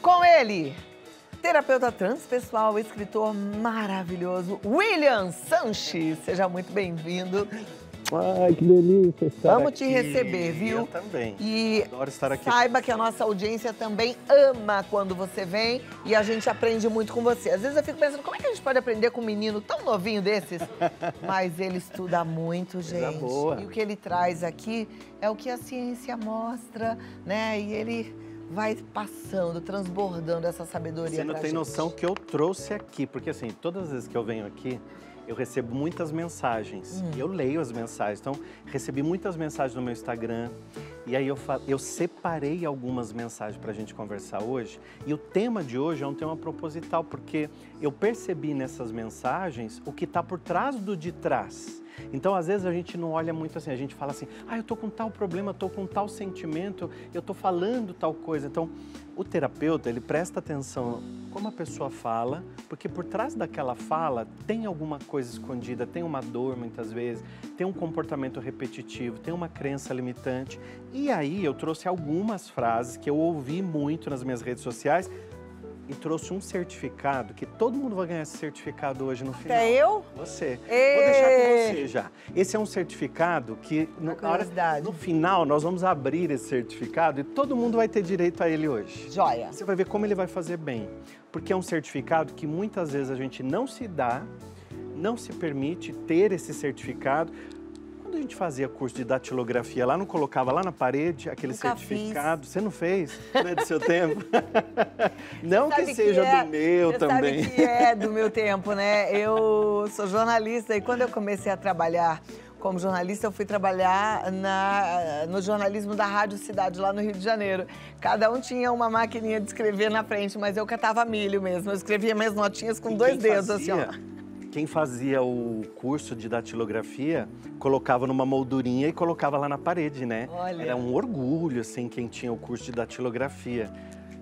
Com ele, terapeuta transpessoal, escritor maravilhoso, William Sanches. Seja muito bem-vindo. Ai, que delícia estar Vamos aqui. te receber, viu? Eu também. E adoro estar aqui. Saiba que a nossa audiência também ama quando você vem e a gente aprende muito com você. Às vezes eu fico pensando, como é que a gente pode aprender com um menino tão novinho desses? Mas ele estuda muito, gente. Boa. E o que ele traz aqui é o que a ciência mostra, né? E ele vai passando, transbordando essa sabedoria pra gente. Você não tem noção que eu trouxe aqui, porque assim, todas as vezes que eu venho aqui, eu recebo muitas mensagens e eu leio as mensagens. Então, recebi muitas mensagens no meu Instagram e aí eu separei algumas mensagens para a gente conversar hoje. E o tema de hoje é um tema proposital, porque eu percebi nessas mensagens o que está por trás do de trás. Então, às vezes, a gente não olha muito assim, a gente fala assim, eu tô com tal problema, tô com tal sentimento, eu tô falando tal coisa. Então, o terapeuta, ele presta atenção como a pessoa fala, porque por trás daquela fala tem alguma coisa escondida, tem uma dor muitas vezes, tem um comportamento repetitivo, tem uma crença limitante. E aí eu trouxe algumas frases que eu ouvi muito nas minhas redes sociais e trouxe um certificado, que todo mundo vai ganhar esse certificado hoje no final. Até eu? Você. Vou deixar com você já. Esse é um certificado que no final nós vamos abrir esse certificado e todo mundo vai ter direito a ele hoje. Joia. Você vai ver como ele vai fazer bem. Porque é um certificado que muitas vezes a gente não se dá, não se permite ter esse certificado. Quando a gente fazia curso de datilografia lá, não colocava lá na parede aquele certificado? Você não fez? Não é do seu tempo? Não que seja do meu também. Sabe que é do meu tempo, né? Eu sou jornalista e quando eu comecei a trabalhar como jornalista, eu fui trabalhar no jornalismo da Rádio Cidade, lá no Rio de Janeiro. Cada um tinha uma maquininha de escrever na frente, mas eu catava milho mesmo. Eu escrevia minhas notinhas com dois dedos, assim, ó. Quem fazia o curso de datilografia, colocava numa moldurinha e colocava lá na parede, né? Olha. Era um orgulho, assim, quem tinha o curso de datilografia.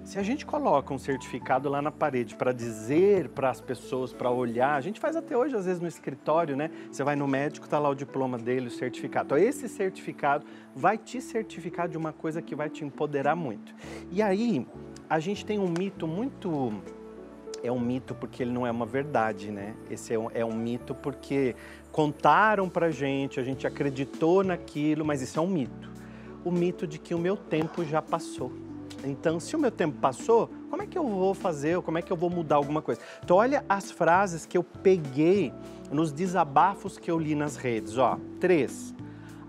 Se a gente coloca um certificado lá na parede para dizer para as pessoas, para olhar, a gente faz até hoje, às vezes, no escritório, né? Você vai no médico, tá lá o diploma dele, o certificado. Então, esse certificado vai te certificar de uma coisa que vai te empoderar muito. E aí, a gente tem um mito muito... É um mito porque ele não é uma verdade, né? Esse é um mito porque contaram pra gente, a gente acreditou naquilo, mas isso é um mito. O mito de que o meu tempo já passou. Então, se o meu tempo passou, como é que eu vou fazer? Como é que eu vou mudar alguma coisa? Então, olha as frases que eu peguei nos desabafos que eu li nas redes. Ó, 3.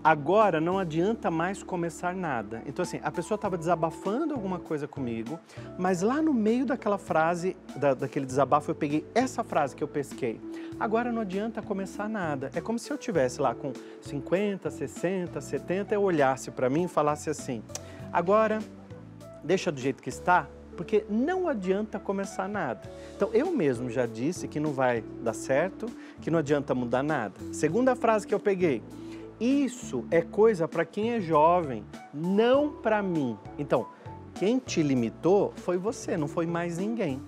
Agora não adianta mais começar nada. Então, assim, a pessoa estava desabafando alguma coisa comigo, mas lá no meio daquela frase, daquele desabafo, eu peguei essa frase que eu pesquei. Agora não adianta começar nada. É como se eu tivesse lá com 50, 60, 70, eu olhasse para mim e falasse assim, agora deixa do jeito que está, porque não adianta começar nada. Então, eu mesmo já disse que não vai dar certo, que não adianta mudar nada. Segunda frase que eu peguei. Isso é coisa para quem é jovem, não para mim. Então, quem te limitou foi você, não foi mais ninguém.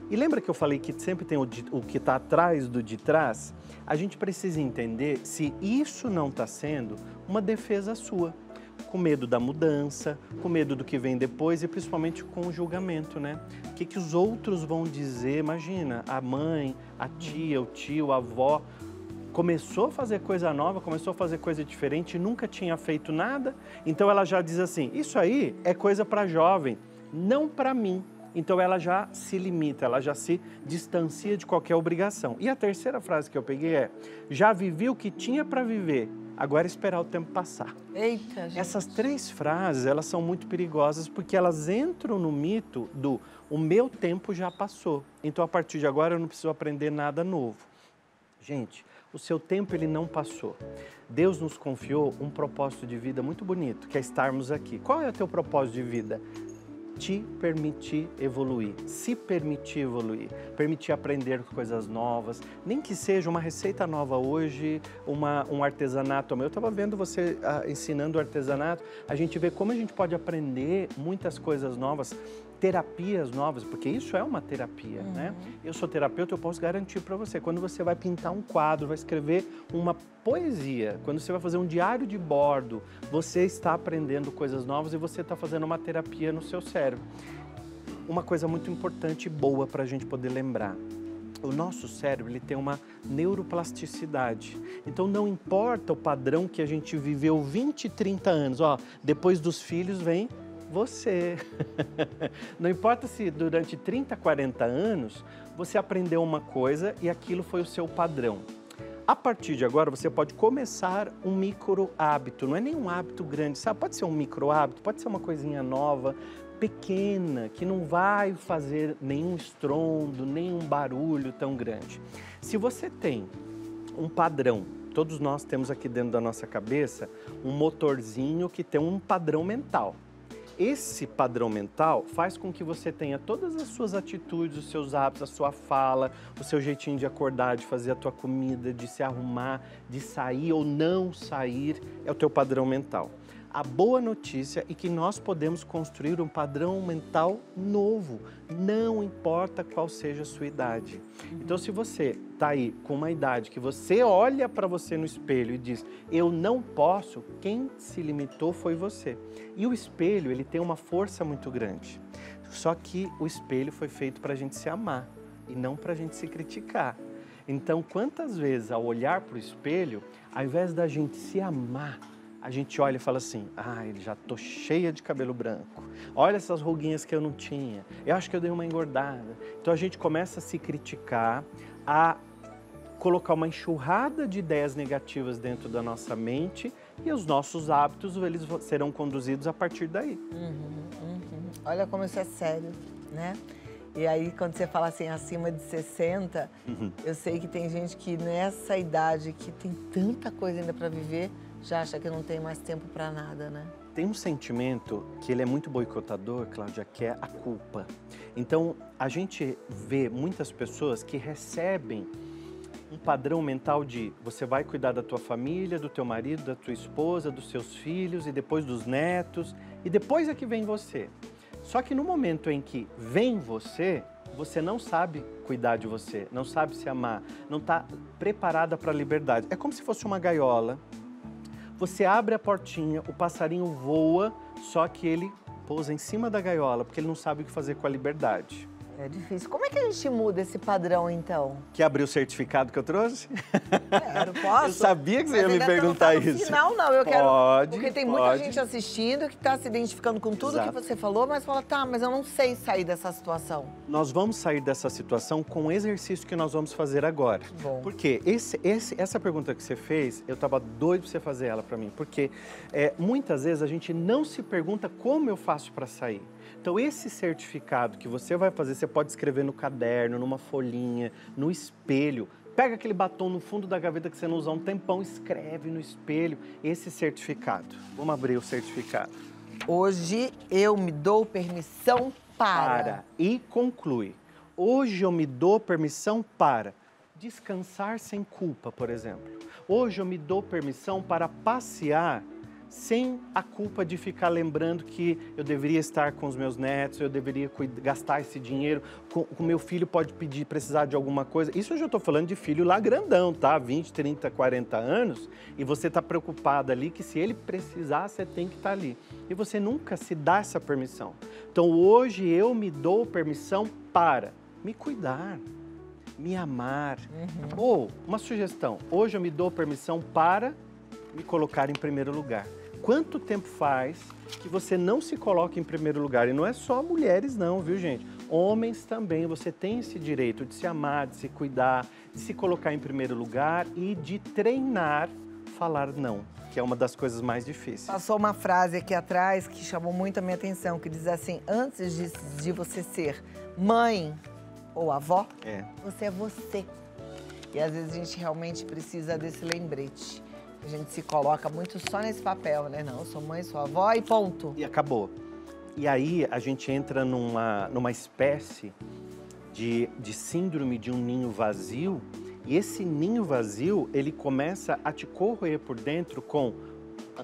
E lembra que eu falei que sempre tem o que está atrás do de trás? A gente precisa entender se isso não está sendo uma defesa sua. Com medo da mudança, com medo do que vem depois e principalmente com o julgamento, né? O que os outros vão dizer? Imagina, a mãe, a tia, o tio, a avó... Começou a fazer coisa nova, começou a fazer coisa diferente, nunca tinha feito nada. Então ela já diz assim, isso aí é coisa para jovem, não para mim. Então ela já se limita, ela já se distancia de qualquer obrigação. E a terceira frase que eu peguei é, já vivi o que tinha para viver, agora é esperar o tempo passar. Eita, gente. Essas 3 frases, elas são muito perigosas porque elas entram no mito do o meu tempo já passou. Então a partir de agora eu não preciso aprender nada novo. Gente, o seu tempo ele não passou. Deus nos confiou um propósito de vida muito bonito, que é estarmos aqui. Qual é o teu propósito de vida? Te permitir evoluir, se permitir evoluir, permitir aprender coisas novas, nem que seja uma receita nova hoje, um artesanato. Eu estava vendo você ensinando artesanato, a gente vê como a gente pode aprender muitas coisas novas, terapias novas, porque isso é uma terapia, né? Eu sou terapeuta, eu posso garantir para você, quando você vai pintar um quadro, vai escrever uma poesia, quando você vai fazer um diário de bordo, você está aprendendo coisas novas e você está fazendo uma terapia no seu cérebro. uma coisa muito importante e boa para a gente poder lembrar. O nosso cérebro, ele tem uma neuroplasticidade. Então, não importa o padrão que a gente viveu 20, 30 anos. Ó, depois dos filhos vem você. Não importa se durante 30, 40 anos você aprendeu uma coisa e aquilo foi o seu padrão. A partir de agora, você pode começar um micro hábito. Não é nenhum hábito grande, sabe? Pode ser um micro hábito, pode ser uma coisinha nova, pequena, que não vai fazer nenhum estrondo, nenhum barulho tão grande. Se você tem um padrão, todos nós temos aqui dentro da nossa cabeça um motorzinho que tem um padrão mental. Esse padrão mental faz com que você tenha todas as suas atitudes, os seus hábitos, a sua fala, o seu jeitinho de acordar, de fazer a tua comida, de se arrumar, de sair ou não sair, é o teu padrão mental. A boa notícia é que nós podemos construir um padrão mental novo, não importa qual seja a sua idade. Então, se você está aí com uma idade que você olha para você no espelho e diz, eu não posso, quem se limitou foi você. E o espelho, ele tem uma força muito grande. Só que o espelho foi feito para a gente se amar e não para a gente se criticar. Então, quantas vezes ao olhar para o espelho, ao invés da gente se amar, a gente olha e fala assim, já tô cheia de cabelo branco. Olha essas ruguinhas que eu não tinha. Eu acho que eu dei uma engordada. Então a gente começa a se criticar, a colocar uma enxurrada de ideias negativas dentro da nossa mente e os nossos hábitos, eles serão conduzidos a partir daí. Olha como isso é sério, né? E aí, quando você fala assim, acima de 60, eu sei que tem gente que nessa idade, que tem tanta coisa ainda para viver, já acha que não tem mais tempo para nada, né? Tem um sentimento que ele é muito boicotador, Cláudia, que é a culpa. Então, a gente vê muitas pessoas que recebem um padrão mental de você vai cuidar da tua família, do teu marido, da tua esposa, dos seus filhos e depois dos netos e depois é que vem você. Só que no momento em que vem você, você não sabe cuidar de você, não sabe se amar, não está preparada para a liberdade. É como se fosse uma gaiola. Você abre a portinha, o passarinho voa, só que ele pousa em cima da gaiola, porque ele não sabe o que fazer com a liberdade. É difícil. Como é que a gente muda esse padrão, então? Quer abrir o certificado que eu trouxe? Quero, posso? Eu sabia que você ia me perguntar isso. No final, não, eu quero. Porque tem muita pode. gente assistindo que está se identificando com tudo Exato. que você falou, mas fala, tá, mas eu não sei sair dessa situação. Nós vamos sair dessa situação com o exercício que nós vamos fazer agora. Bom. Porque essa pergunta que você fez, eu estava doido para você fazer ela para mim. Porque muitas vezes a gente não se pergunta como eu faço para sair. Então, esse certificado que você vai fazer, você pode escrever no caderno, numa folhinha, no espelho. Pega aquele batom no fundo da gaveta que você não usa há um tempão, escreve no espelho esse certificado. Vamos abrir o certificado. Hoje eu me dou permissão para. E conclui. Hoje eu me dou permissão para descansar sem culpa, por exemplo. Hoje eu me dou permissão para passear sem a culpa de ficar lembrando que eu deveria estar com os meus netos, eu deveria gastar esse dinheiro, o meu filho pode precisar de alguma coisa. Isso eu já estou falando de filho lá grandão, tá? 20, 30, 40 anos, e você está preocupada ali que se ele precisar, você tem que estar ali. E você nunca se dá essa permissão. Então hoje eu me dou permissão para me cuidar, me amar. Ou, uma sugestão, hoje eu me dou permissão para me colocar em primeiro lugar. Quanto tempo faz que você não se coloca em primeiro lugar? E não é só mulheres não, viu, gente? Homens também, você tem esse direito de se amar, de se cuidar, de se colocar em primeiro lugar e de treinar falar não, que é uma das coisas mais difíceis. Passou uma frase aqui atrás que chamou muito a minha atenção, que diz assim, antes de você ser mãe ou avó, você é você. E às vezes a gente realmente precisa desse lembrete. A gente se coloca muito só nesse papel, né? Não, eu sou mãe, sou avó e ponto. E acabou. E aí a gente entra numa espécie de síndrome de um ninho vazio. E esse ninho vazio, ele começa a te corroer por dentro com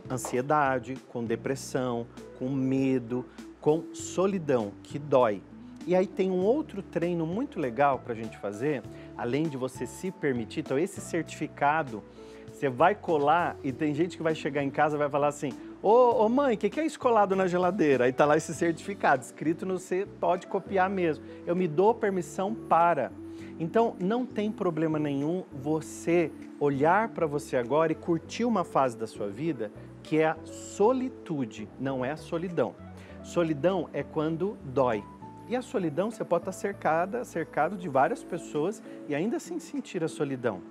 ansiedade, com depressão, com medo, com solidão, que dói. E aí tem um outro treino muito legal para a gente fazer, além de você se permitir. Então esse certificado, você vai colar e tem gente que vai chegar em casa e vai falar assim, Ô mãe, o que é isso colado na geladeira? Aí tá lá esse certificado, escrito no você pode copiar mesmo. Eu me dou permissão para. Então, não tem problema nenhum você olhar para você agora e curtir uma fase da sua vida que é a solitude, não é a solidão. Solidão é quando dói. E a solidão, você pode estar cercado de várias pessoas e ainda assim sentir a solidão.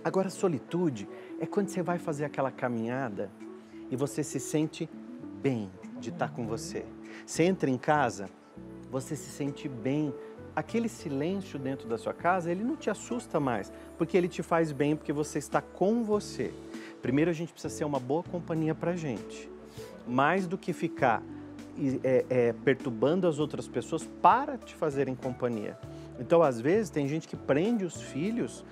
Agora, a solitude é quando você vai fazer aquela caminhada e você se sente bem de estar com você. Você entra em casa, você se sente bem. Aquele silêncio dentro da sua casa, ele não te assusta mais, porque ele te faz bem, porque você está com você. Primeiro, a gente precisa ser uma boa companhia para a gente. Mais do que ficar perturbando as outras pessoas para te fazerem companhia. Então, às vezes, tem gente que prende os filhos,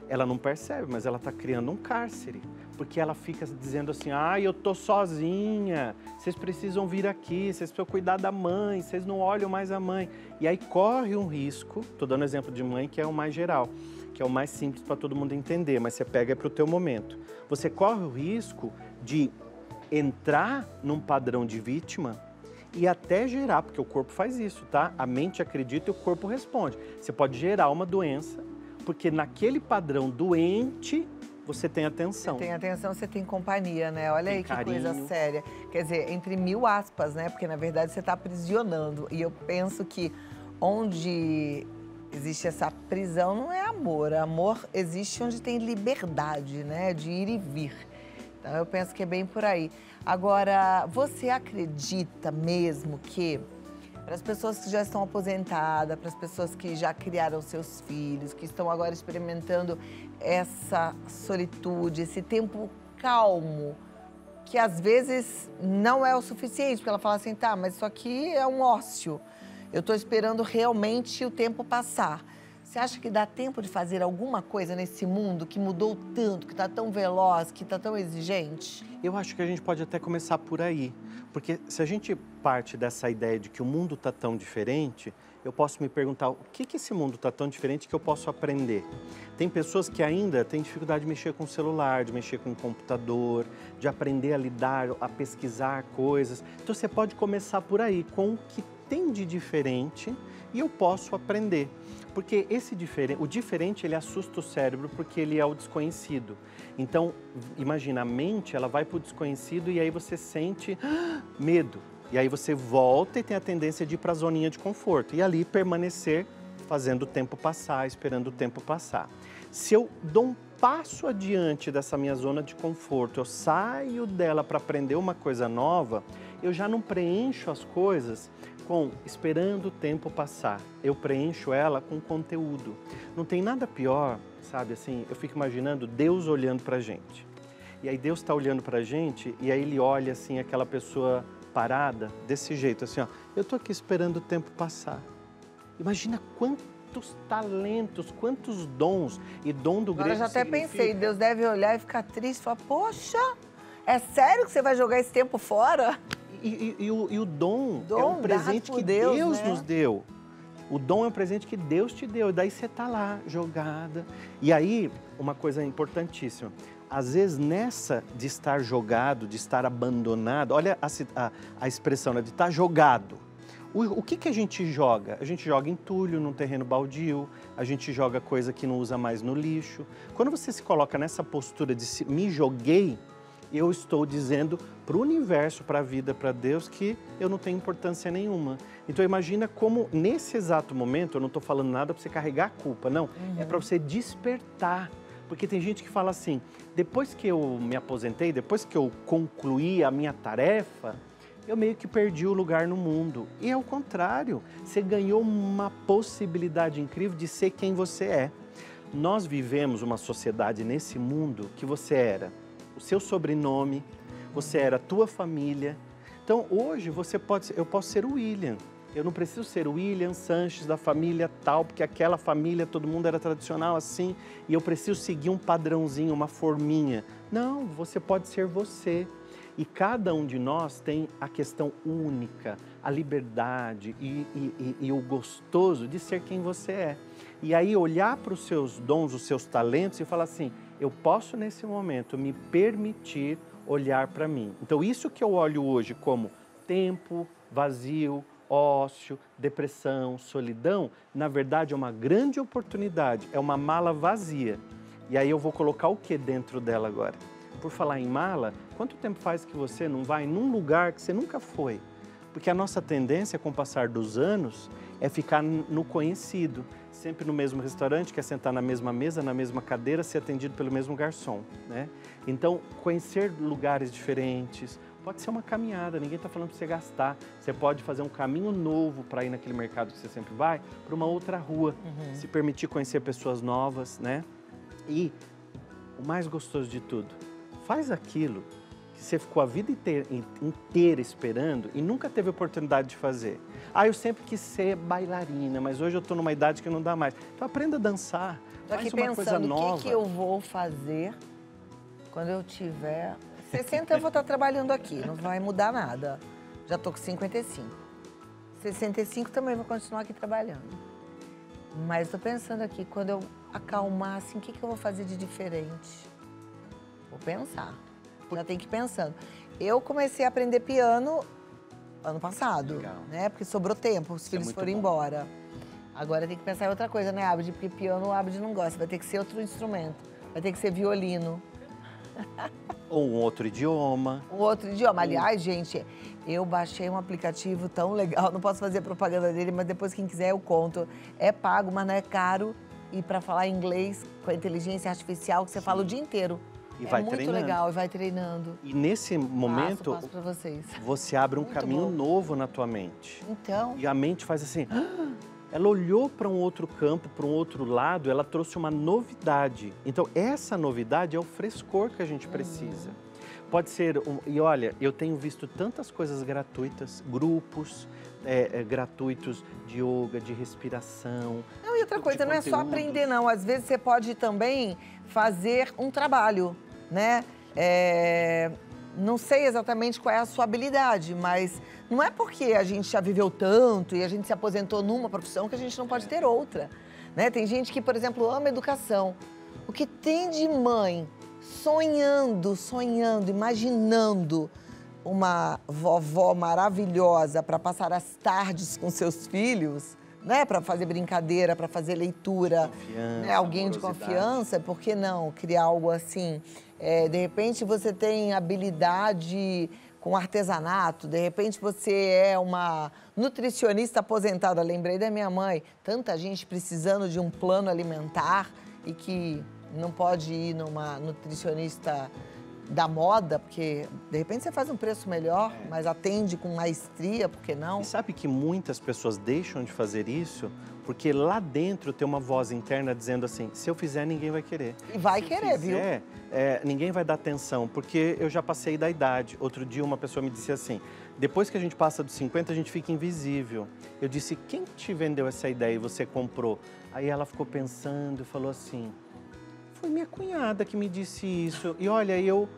ela não percebe, mas ela está criando um cárcere. Porque ela fica dizendo assim, eu tô sozinha, vocês precisam vir aqui, vocês precisam cuidar da mãe, vocês não olham mais a mãe. E aí corre um risco, estou dando exemplo de mãe que é o mais geral, que é o mais simples para todo mundo entender, mas você pega para o teu momento. Você corre o risco de entrar num padrão de vítima e até gerar, porque o corpo faz isso, tá? A mente acredita e o corpo responde. Você pode gerar uma doença, porque naquele padrão doente, você tem atenção. Você tem atenção, você tem companhia, né? Olha tem aí que carinho. coisa séria. Quer dizer, entre mil aspas, né? Porque, na verdade, você está aprisionando. E eu penso que onde existe essa prisão não é amor. Amor existe onde tem liberdade, né? De ir e vir. Então, eu penso que é bem por aí. Agora, você acredita mesmo que para as pessoas que já estão aposentadas, para as pessoas que já criaram seus filhos, que estão agora experimentando essa solitude, esse tempo calmo, que às vezes não é o suficiente, porque ela fala assim, tá, mas isso aqui é um ócio, eu estou esperando realmente o tempo passar. Você acha que dá tempo de fazer alguma coisa nesse mundo que mudou tanto, que está tão veloz, que está tão exigente? Eu acho que a gente pode até começar por aí. Porque se a gente parte dessa ideia de que o mundo está tão diferente, eu posso me perguntar o que esse mundo está tão diferente que eu posso aprender. Tem pessoas que ainda têm dificuldade de mexer com o celular, de mexer com o computador, de aprender a lidar, a pesquisar coisas. Então você pode começar por aí, com o que tem de diferente e eu posso aprender. Porque o diferente, ele assusta o cérebro porque ele é o desconhecido. Então, imagina, a mente, ela vai para o desconhecido e aí você sente medo. E aí você volta e tem a tendência de ir para a zoninha de conforto. E ali permanecer fazendo o tempo passar, esperando o tempo passar. Se eu dou um passo adiante dessa minha zona de conforto, eu saio dela para aprender uma coisa nova, eu já não preencho as coisas esperando o tempo passar. Eu preencho ela com conteúdo. Não tem nada pior, sabe, assim, eu fico imaginando Deus olhando pra gente. E aí Deus está olhando pra gente e aí ele olha assim, aquela pessoa parada, desse jeito, assim, ó. Eu tô aqui esperando o tempo passar. Imagina quantos talentos, quantos dons. E dom do grego eu já até significa... pensei, Deus deve olhar e ficar triste e falar, poxa, é sério que você vai jogar esse tempo fora? E o dom é um presente que Deus né? nos deu. O dom é um presente que Deus te deu. E daí você está lá, jogada. E aí, uma coisa importantíssima. Às vezes, nessa de estar jogado, de estar abandonado, olha a expressão, né, de estar jogado. O que a gente joga? A gente joga entulho num terreno baldio, a gente joga coisa que não usa mais no lixo. Quando você se coloca nessa postura de me joguei, eu estou dizendo para o universo, para a vida, para Deus, que eu não tenho importância nenhuma. Então imagina como nesse exato momento, eu não estou falando nada para você carregar a culpa, não. É para você despertar. Porque tem gente que fala assim, depois que eu me aposentei, depois que eu concluí a minha tarefa, eu meio que perdi o lugar no mundo. E é o contrário, você ganhou uma possibilidade incrível de ser quem você é. Nós vivemos uma sociedade nesse mundo que você era o seu sobrenome, você era a tua família. Então, hoje, eu posso ser o William. Eu não preciso ser o William Sanches da família tal, porque aquela família, todo mundo era tradicional assim, e eu preciso seguir um padrãozinho, uma forminha. Não, você pode ser você. E cada um de nós tem a questão única, a liberdade e o gostoso de ser quem você é. E aí olhar para os seus dons, os seus talentos e falar assim, eu posso nesse momento me permitir olhar para mim. Então, isso que eu olho hoje como tempo, vazio, ócio, depressão, solidão, na verdade é uma grande oportunidade, é uma mala vazia. E aí eu vou colocar o que dentro dela agora? Por falar em mala, quanto tempo faz que você não vai num lugar que você nunca foi? Porque a nossa tendência com o passar dos anos é ficar no conhecido, sempre no mesmo restaurante, quer sentar na mesma mesa, na mesma cadeira, ser atendido pelo mesmo garçom, né? Então, conhecer lugares diferentes, pode ser uma caminhada, ninguém está falando para você gastar. Você pode fazer um caminho novo para ir naquele mercado que você sempre vai, para uma outra rua, se permitir conhecer pessoas novas, né? E o mais gostoso de tudo, faz aquilo que você ficou a vida inteira esperando e nunca teve oportunidade de fazer. Ah, eu sempre quis ser bailarina, mas hoje eu estou numa idade que não dá mais. Então aprenda a dançar, faz uma coisa nova. O que eu vou fazer quando eu tiver 60, eu vou estar trabalhando aqui, não vai mudar nada. Já estou com 55. 65 também vou continuar aqui trabalhando. Mas estou pensando aqui, quando eu acalmar, assim, o que eu vou fazer de diferente? Vou pensar. Já tem que ir pensando. Eu comecei a aprender piano ano passado, né? Porque sobrou tempo, os filhos foram embora. Agora tem que pensar em outra coisa, né, Abdi? Porque piano o Abdi não gosta, vai ter que ser outro instrumento. Vai ter que ser violino. Ou um outro idioma. Um outro idioma. Aliás, gente, eu baixei um aplicativo tão legal, não posso fazer propaganda dele, mas depois quem quiser eu conto. É pago, mas não é caro. E para falar inglês com a inteligência artificial, que você fala o dia inteiro. E vai muito treinando. legal, e vai treinando. E nesse momento, passo pra vocês. você abre um Muito caminho bom. novo na tua mente. Então. E a mente faz assim... Ela olhou para um outro campo, para um outro lado, ela trouxe uma novidade. Então, essa novidade é o frescor que a gente precisa. Pode ser... E olha, eu tenho visto tantas coisas gratuitas, grupos gratuitos de yoga, de respiração. Não, e outra coisa, não é só aprender, não. Às vezes você pode também fazer um trabalho, né? Não sei exatamente qual é a sua habilidade, mas não é porque a gente já viveu tanto e a gente se aposentou numa profissão que a gente não pode ter outra, né? Tem gente que, por exemplo, ama educação. O que tem de mãe sonhando, imaginando uma vovó maravilhosa para passar as tardes com seus filhos, né? Para fazer brincadeira, para fazer leitura, né? Alguém de confiança, por que não criar algo assim? De repente você tem habilidade com artesanato, de repente você é uma nutricionista aposentada. Lembrei da minha mãe, tanta gente precisando de um plano alimentar e que não pode ir numa nutricionista da moda, porque de repente você faz um preço melhor, mas atende com maestria, por que não? E sabe que muitas pessoas deixam de fazer isso porque lá dentro tem uma voz interna dizendo assim, se eu fizer, ninguém vai querer. E vai querer, viu? Ninguém vai dar atenção, porque eu já passei da idade. Outro dia uma pessoa me disse assim, depois que a gente passa dos 50, a gente fica invisível. Eu disse, quem te vendeu essa ideia e você comprou? Aí ela ficou pensando e falou assim, foi minha cunhada que me disse isso. E olha, eu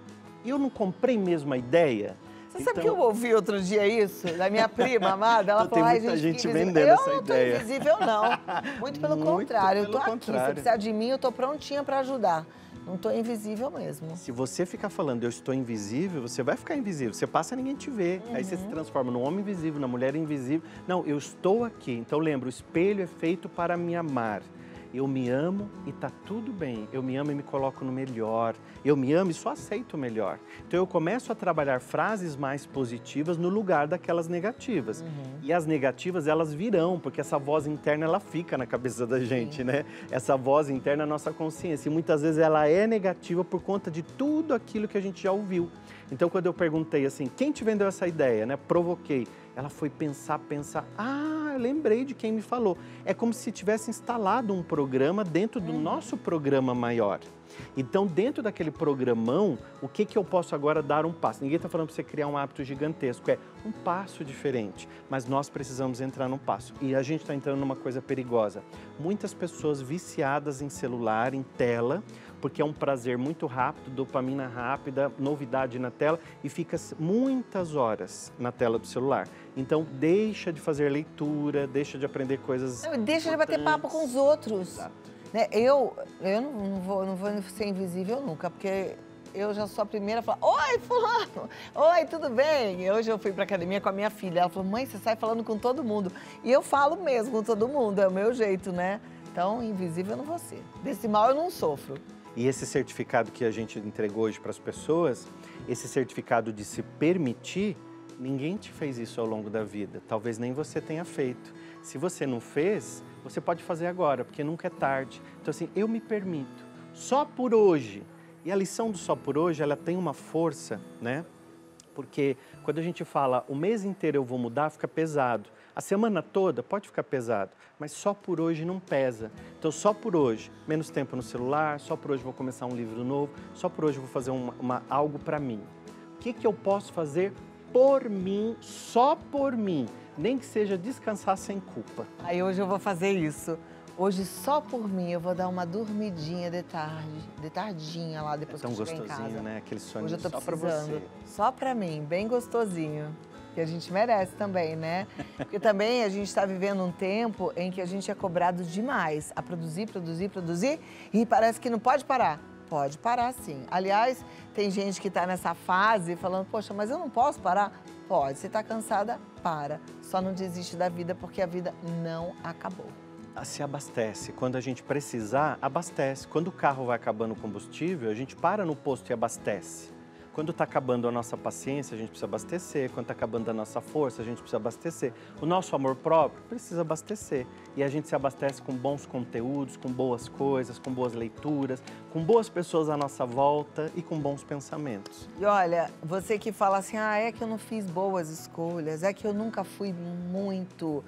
não comprei mesmo a ideia. Você sabe que eu ouvi outro dia isso, da minha prima amada? Ela falou, tem muita gente vendendo essa ideia. Eu não tô invisível, não. Muito pelo contrário, eu tô aqui. Se precisar de mim, eu tô prontinha para ajudar. Não tô invisível mesmo. Se você ficar falando, eu estou invisível, você vai ficar invisível. Você passa, ninguém te vê. Aí você se transforma num homem invisível, na mulher invisível. Não, eu estou aqui. Então lembra, o espelho é feito para me amar. Eu me amo e tá tudo bem. Eu me amo e me coloco no melhor. Eu me amo e só aceito o melhor. Então eu começo a trabalhar frases mais positivas no lugar daquelas negativas. E as negativas, elas virão, porque essa voz interna, ela fica na cabeça da gente, né? Essa voz interna é a nossa consciência. E muitas vezes ela é negativa por conta de tudo aquilo que a gente já ouviu. Então quando eu perguntei assim, quem te vendeu essa ideia, né? Provoquei. Ela foi pensar, eu lembrei de quem me falou. É como se tivesse instalado um programa dentro do nosso programa maior. Então, dentro daquele programão, o que eu posso agora dar um passo? Ninguém está falando para você criar um hábito gigantesco, é um passo diferente. Mas nós precisamos entrar num passo. E a gente está entrando numa coisa perigosa. Muitas pessoas viciadas em celular, em tela, porque é um prazer muito rápido, dopamina rápida, novidade na tela, e fica muitas horas na tela do celular. Então, deixa de fazer leitura, deixa de aprender coisas Deixa de bater papo com os outros. Exato. Né? Eu não vou ser invisível nunca, porque eu já sou a primeira a falar, oi, fulano, oi, tudo bem? Hoje eu fui pra academia com a minha filha, ela falou, mãe, você sai falando com todo mundo. E eu falo mesmo com todo mundo, é o meu jeito, né? Então, invisível eu não vou ser. Desse mal eu não sofro. E esse certificado que a gente entregou hoje para as pessoas, esse certificado de se permitir, ninguém te fez isso ao longo da vida. Talvez nem você tenha feito. Se você não fez, você pode fazer agora, porque nunca é tarde. Então assim, eu me permito, só por hoje. E a lição do só por hoje, ela tem uma força, né? Porque quando a gente fala o mês inteiro eu vou mudar, fica pesado. A semana toda pode ficar pesado, mas só por hoje não pesa. Então só por hoje, menos tempo no celular, só por hoje vou começar um livro novo, só por hoje vou fazer algo para mim. O que eu posso fazer por mim, só por mim? Nem que seja descansar sem culpa. Aí hoje eu vou fazer isso. Hoje só por mim eu vou dar uma dormidinha de tardinha lá depois que eu chegar em casa. Tão gostosinho, né? Aquele soninho hoje eu tô só pra precisando. você. Só pra mim, bem gostosinho. Que a gente merece também, né? Porque também a gente está vivendo um tempo em que a gente é cobrado demais a produzir, produzir, produzir e parece que não pode parar. Pode parar sim. Aliás, tem gente que está nessa fase falando, poxa, mas eu não posso parar? Pode, você está cansada, para. Só não desiste da vida porque a vida não acabou. Se abastece. Quando a gente precisar, abastece. Quando o carro vai acabando o combustível, a gente para no posto e abastece. Quando está acabando a nossa paciência, a gente precisa abastecer. Quando está acabando a nossa força, a gente precisa abastecer. O nosso amor próprio precisa abastecer. E a gente se abastece com bons conteúdos, com boas coisas, com boas leituras, com boas pessoas à nossa volta e com bons pensamentos. E olha, você que fala assim, é que eu não fiz boas escolhas, é que eu nunca fui muito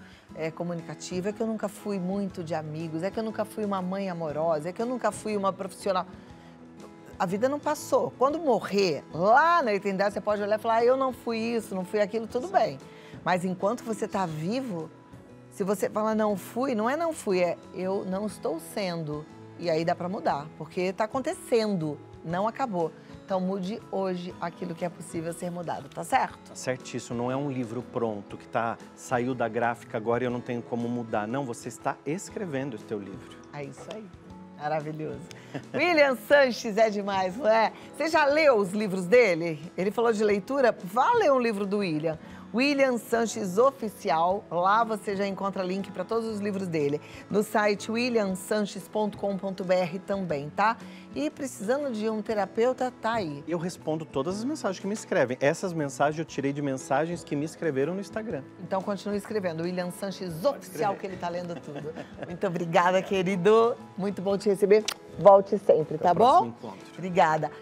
comunicativa, é que eu nunca fui muito de amigos, é que eu nunca fui uma mãe amorosa, é que eu nunca fui uma profissional. A vida não passou. Quando morrer, lá na eternidade, você pode olhar e falar, eu não fui isso, não fui aquilo, tudo bem. Mas enquanto você está vivo, se você fala não fui, não é não fui, é eu não estou sendo. E aí dá para mudar, porque está acontecendo, não acabou. Então mude hoje aquilo que é possível ser mudado, tá certo? Tá certíssimo, não é um livro pronto que saiu da gráfica agora e eu não tenho como mudar. Não, você está escrevendo o teu livro. É isso aí. Maravilhoso. William Sanches é demais, não é? Você já leu os livros dele? Ele falou de leitura? Vá ler um livro do William. William Sanches Oficial. Lá você já encontra link para todos os livros dele. No site williamsanches.com.br também, tá? E precisando de um terapeuta, tá aí. Eu respondo todas as mensagens que me escrevem. Essas mensagens eu tirei de mensagens que me escreveram no Instagram. Então continue escrevendo. William Sanches Oficial, que ele tá lendo tudo. Muito obrigada, querido. Muito bom te receber. Volte sempre, tá bom? Encontro. Obrigada.